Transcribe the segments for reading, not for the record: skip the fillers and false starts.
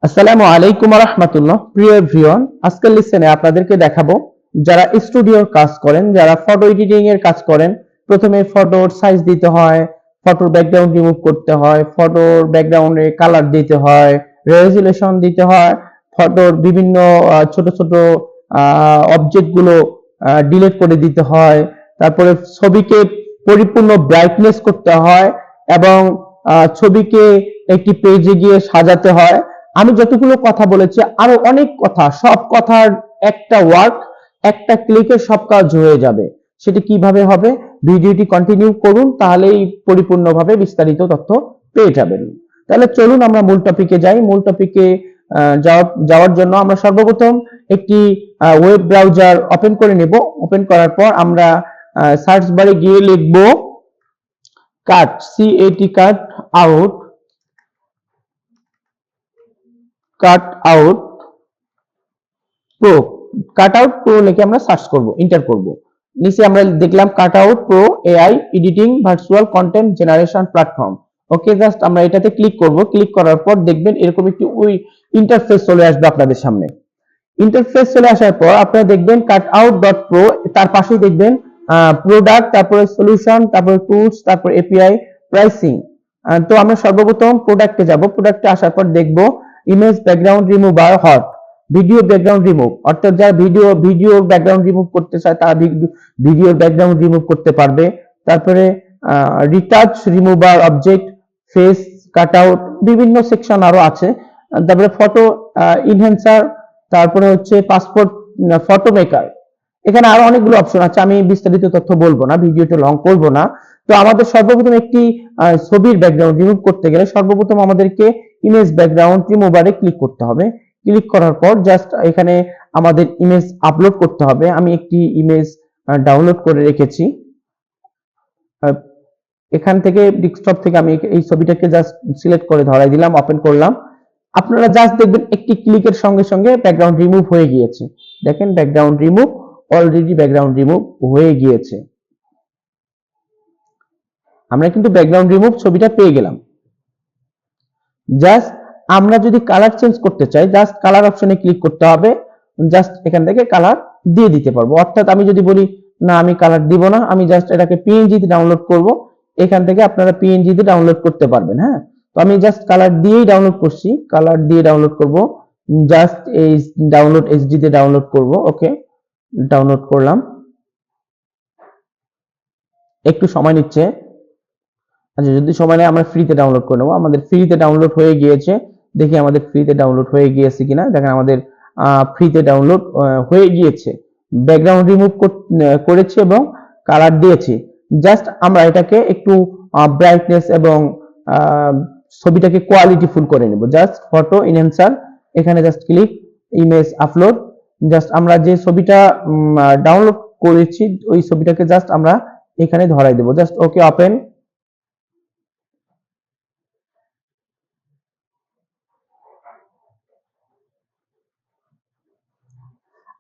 আসসালামু আলাইকুম ওয়া রাহমাতুল্লাহ। প্রিয় এভরিওয়ান, আজকের লেসনে আপনাদেরকে দেখাবো যারা স্টুডিওর কাজ করেন, যারা ফটো এডিটিং এর কাজ করেন। প্রথমে ফটোর সাইজ দিতে হয়, ফটোর ব্যাকগ্রাউন্ড রিমুভ করতে হয়, ফটোর ব্যাকগ্রাউন্ডে কালার দিতে হয়, রেজোলিউশন দিতে হয়, ফটোর বিভিন্ন ছোট ছোট অবজেক্ট গুলো ডিলিট করে দিতে হয়। তারপরে ছবিকে পরিপূর্ণ ব্রাইটনেস করতে হয় এবং ছবিকে একটি পেজে গিয়ে সাজাতে হয়। আমি যতগুলো কথা বলেছি আরো অনেক কথা, সব কথার একটা ওয়ার্ক, একটা ক্লিকে সব কাজ হয়ে যাবে। সেটা কিভাবে হবে? ভিডিওটি কন্টিনিউ করুন, তাহলেই পরিপূর্ণভাবে বিস্তারিত তথ্য পেয়ে যাবেন। তাহলে চলুন আমরা মূল টপিকে যাই। মূল টপিকে যাওয়ার জন্য আমরা সর্বপ্রথম একটি ওয়েব ব্রাউজার ওপেন করে নেব। ওপেন করার পর আমরা সার্চ বারে গিয়ে লিখব cut, CAT out, cut out pro. Cut out pro লিখে আমরা সার্চ করব, এন্টার করব। নিচে আমরা দেখলাম cut out pro AI editing virtual content generation platform. Okay, just আমরা এটাতে ক্লিক করব। ক্লিক করার পর দেখবেন এরকম একটি ওই ইন্টারফেস চলে আসবে আপনাদের সামনে। ইন্টারফেস চলে আসার পর আপনারা দেখবেন cutout.pro, তার পাশেই দেখবেন প্রোডাক্ট, তারপরে সলিউশন, তারপরে টুলস, তারপর এপিআই, প্রাইসিং। তো আমরা সর্বপ্রথম প্রোডাক্টে যাব। প্রোডাক্টে আসার পর দেখব image background remover hot, video background remove. অর্থাৎ যারা ভিডিওর ব্যাকগ্রাউন্ড রিমুভ করতে চায় তারা ভিডিওর ব্যাকগ্রাউন্ড রিমুভ করতে পারবে। তারপরে retouch remover object, face cutout, বিভিন্ন সেকশন আরো আছে। তারপরে ফটো ইনহ্যান্সার, তারপরে হচ্ছে পাসপোর্ট ফটো মেকার। এখানে আরো অনেকগুলো অপশন আছে, আমি বিস্তারিত তথ্য বলবো না, ভিডিওটা লং করব না। তো আমাদের সর্বপ্রথম একটি ছবির ব্যাকগ্রাউন্ড রিমুভ করতে গেলে সর্বপ্রথম আমাদেরকে ইমেজ ব্যাকগ্রাউন্ড রিমুভারে ক্লিক করতে হবে। ক্লিক করার পর জাস্ট এখানে আমাদের ইমেজ আপলোড করতে হবে। আমি একটি ইমেজ ডাউনলোড করে রেখেছি। এখান থেকে ডেস্কটপ থেকে আমি এই ছবিটাকে জাস্ট সিলেক্ট করে ধরাই দিলাম, ওপেন করলাম। আপনারা জাস্ট দেখবেন একটি ক্লিকের সঙ্গে সঙ্গে ব্যাকগ্রাউন্ড রিমুভ হয়ে গিয়েছে। দেখেন background remove, already background remove হয়ে গিয়েছে। আমরা কিন্তু ব্যাকগ্রাউন্ড রিমুভ ছবিটা পেয়ে গেলাম। জাস্ট আমরা যদি কালার চেঞ্জ করতে চাই, জাস্ট কালার অপশনে ক্লিক করতে হবে। জাস্ট এখান থেকে কালার দিয়ে দিতে পারবো। অর্থাৎ আমি যদি বলি না আমি কালার দিব না, আমি জাস্ট এটাকে পিএনজি তে ডাউনলোড করব, এখান থেকে আপনারা পিএনজি তে ডাউনলোড করতে পারবেন। হ্যাঁ, তো আমি জাস্ট কালার দিয়েই ডাউনলোড করছি, কালার দিয়ে ডাউনলোড করব। জাস্ট এই ডাউনলোড এইচডি তে ডাউনলোড করব। ওকে, ডাউনলোড করলাম, একটু সময় নিচ্ছে। আচ্ছা, যদি সময় নেয় আমরা ফ্রিতে ডাউনলোড করে নেবো। আমাদের ফ্রিতে ডাউনলোড হয়ে গিয়েছে, দেখি আমাদের ফ্রিতে ডাউনলোড হয়ে গিয়েছে কিনা। দেখেন আমাদের ফ্রিতে ডাউনলোড হয়ে গিয়েছে। ব্যাকগ্রাউন্ড রিমুভ করেছি এবং কালার দিয়েছি। জাস্ট আমরা এটাকে একটু ব্রাইটনেস এবং ছবিটাকে কোয়ালিটি ফুল করে নেব। জাস্ট ফটো ইনহ্যান্সার, এখানে just click, image upload. Just আমরা যে ছবিটা ডাউনলোড করেছি ওই ছবিটাকে জাস্ট আমরা এখানে ধরাই দেব। Just okay, open.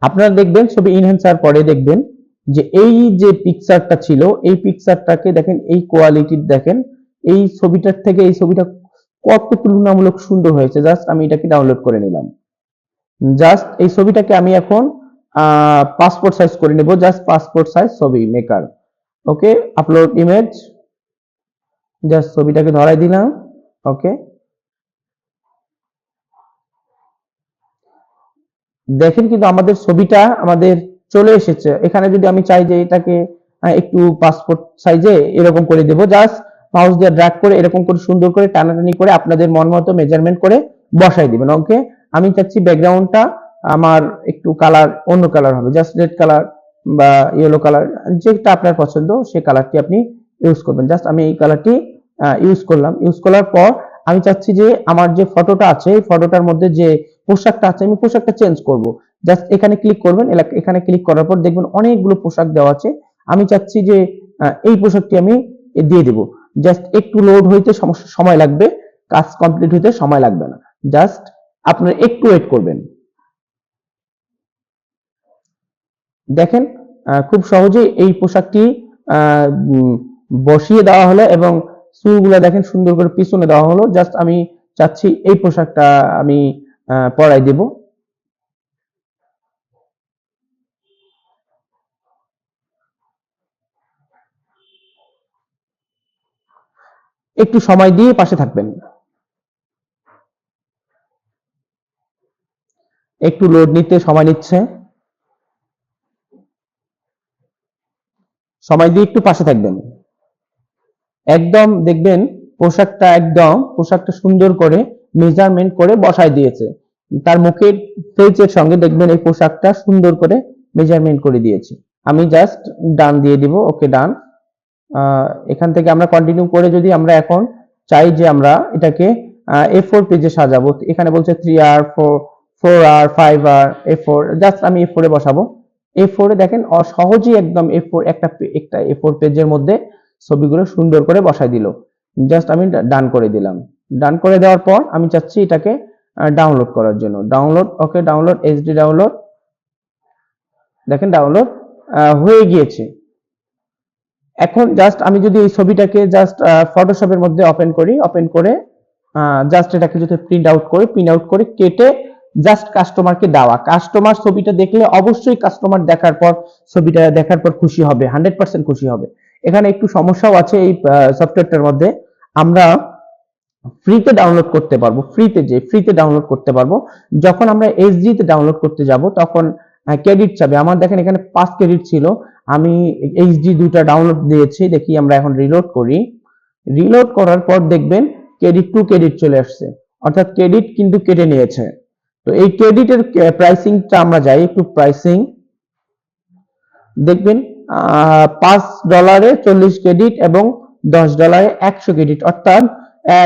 আপনারা দেখবেন ছবি ইনহ্যান্সার পরে দেখবেন যে এই যে পিকচারটা ছিল এই পিকচারটাকে দেখেন, এই কোয়ালিটি দেখেন, এই ছবিটার থেকে এই ছবিটা কত তুলনামূলক সুন্দর হয়েছে। জাস্ট আমি এটাকে ডাউনলোড করে নিলাম। জাস্ট এই ছবিটাকে আমি এখন পাসপোর্ট সাইজ করে নেব। জাস্ট পাসপোর্ট সাইজ ছবি মেকার। ওকে, আপলোড ইমেজ, জাস্ট ছবিটাকে ধরাই দিলাম। ওকে, দেখেন কিন্তু আমাদের ছবিটা আমাদের চলে এসেছে। এখানে যদি আমি চাই যে এটাকে একটু পাসপোর্ট সাইজে এরকম করে দেব, জাস্ট মাউস দিয়ে ড্র্যাগ করে এরকম করে সুন্দর করে টানাটানি করে আপনাদের মন মতো মেজারমেন্ট করে বসাই দিবেন। ওকে, আমি চাচ্ছি ব্যাকগ্রাউন্ডটা আমার একটু কালার অন্য কালার হবে, জাস্ট রেড কালার বা ইয়েলো কালার, যেটা আপনার পছন্দ সেই কালারটি আপনি ইউজ করবেন। জাস্ট আমি এই কালারটি ইউজ করলাম। ইউজ করার পর আমি চাচ্ছি যে আমার যে ফটোটা আছে এই ফটোটার মধ্যে যে পোশাকটা আছে আমি পোশাকটা চেঞ্জ করব। জাস্ট এখানে ক্লিক করবেন। এখানে ক্লিক করার পর দেখবেন অনেকগুলো পোশাক দেওয়া আছে। আমি চাচ্ছি যে এই পোশাকটি আমি দিয়ে দেব। জাস্ট একটু লোড হইতে সময় লাগবে, কাজ কমপ্লিট হইতে সময় লাগবে না। জাস্ট আপনারা একটু ওয়েট করবেন। দেখেন খুব সহজেই এই পোশাকটি বসিয়ে দেওয়া হলো এবং চুলগুলো দেখেন সুন্দর করে পিছনে দেওয়া হলো। জাস্ট আমি চাচ্ছি এই পোশাকটা আমি পড়াই দেব। একটু সময় দিয়ে পাশে থাকবেন। একটু লোড নিতে সময় নিচ্ছে, সময় দিয়ে একটু পাশে থাকবেন। একদম দেখবেন পোশাকটা সুন্দর করে মেজারমেন্ট করে বসায় দিয়েছে। তার মুখের ফেজের সঙ্গে দেখবেন এই পোশাকটা সুন্দর করে মেজারমেন্ট করে দিয়েছে। আমি জাস্ট ডান দিয়ে দিব, ওকে ডান। এখান থেকে আমরা কন্টিনিউ করে যদি আমরা এখন চাই যে আমরা এটাকে A4 পেজে সাজাবো, এখানে বলছে 3R 4R 5R A4, just আমি A4 এ বসাবো। A4 এ দেখেন সহজেই একদম A4 একটা A4 পেজের মধ্যে ছবিগুলো সুন্দর করে বসাই দিল। জাস্ট আমি ডান করে দিলাম। ডান করে দেওয়ার পর আমি চাচ্ছি এটাকে ডাউনলোড করার জন্য। ডাউনলোড, ওকে ডাউনলোড, HD ডাউনলোড। দেখেন ডাউনলোড হয়ে গিয়েছে। এখন জাস্ট আমি যদি এই ছবিটাকে জাস্ট ফটোশপের মধ্যে ওপেন করি, ওপেন করে জাস্ট এটাকে যদি প্রিন্ট আউট করে কেটে জাস্ট কাস্টমারকে দেওয়া। কাস্টমার ছবিটা দেখলে অবশ্যই কাস্টমার ছবিটা দেখার পর খুশি হবে, 100% খুশি হবে। এখানে একটু সমস্যাও আছে এই সফটওয়্যারটার মধ্যে। আমরা ফ্রিতে ডাউনলোড করতে পারবো, ফ্রিতে ডাউনলোড করতে পারবো। যখন আমরা এইচডি তে ডাউনলোড করতে যাব তখন ক্রেডিট চাবে। আমার দেখেন এখানে 5 ক্রেডিট ছিল, আমি এইচডি 2টা ডাউনলোড দিয়েছি। দেখি আমরা এখন রিলোড করি। রিলোড করার পর দেখবেন ক্রেডিট চলে আসছে, অর্থাৎ ক্রেডিট কিন্তু কেটে নিয়েছে। তো এই ক্রেডিটের প্রাইসিংটা আমরা যাই একটু, প্রাইসিং দেখবেন $5 40 ক্রেডিট এবং $10 100 ক্রেডিট, অর্থাৎ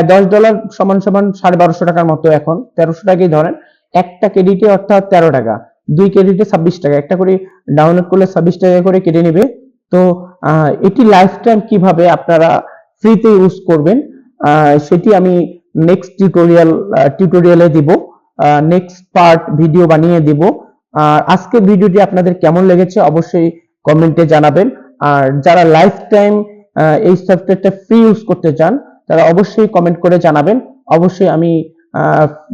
$10 সমান সমান 1250 টাকার মতো। এখন 1300 টাকাই ধরেন, একটা ক্রেডিটে অর্থাৎ 13 টাকা, 2 ক্রেডিটে 26 টাকা, একটা করে ডাউনলোড করলে 26 টাকা করে কেটে নেবে। তো এটি লাইফ টাইম কিভাবে আপনারা ফ্রিতে ইউজ করবেন সেটি আমি নেক্সট টিউটোরিয়ালে দিব, নেক্সট পার্ট ভিডিও বানিয়ে দিব। আর আজকের ভিডিওটি আপনাদের কেমন লেগেছে অবশ্যই কমেন্টে জানাবেন। আর যারা লাইফ টাইম এই সফটওয়্যারটা ফ্রি ইউজ করতে চান তারা অবশ্যই কমেন্ট করে জানাবেন। অবশ্যই আমি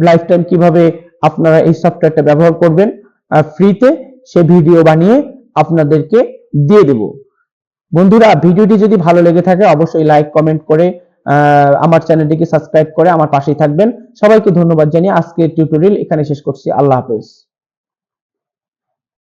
লাইফ টাইম কিভাবে আপনারা এই সফটওয়্যারটা ব্যবহার করবেন ফ্রিতে সে ভিডিও বানিয়ে আপনাদেরকে দিয়ে দেব। বন্ধুরা, ভিডিওটি যদি ভালো লেগে থাকে অবশ্যই লাইক কমেন্ট করে আমার চ্যানেলটিকে সাবস্ক্রাইব করে আমার পাশেই থাকবেন। সবাইকে ধন্যবাদ জানিয়ে আজকের টিউটোরিয়াল এখানে শেষ করছি। আল্লাহ হাফেজ।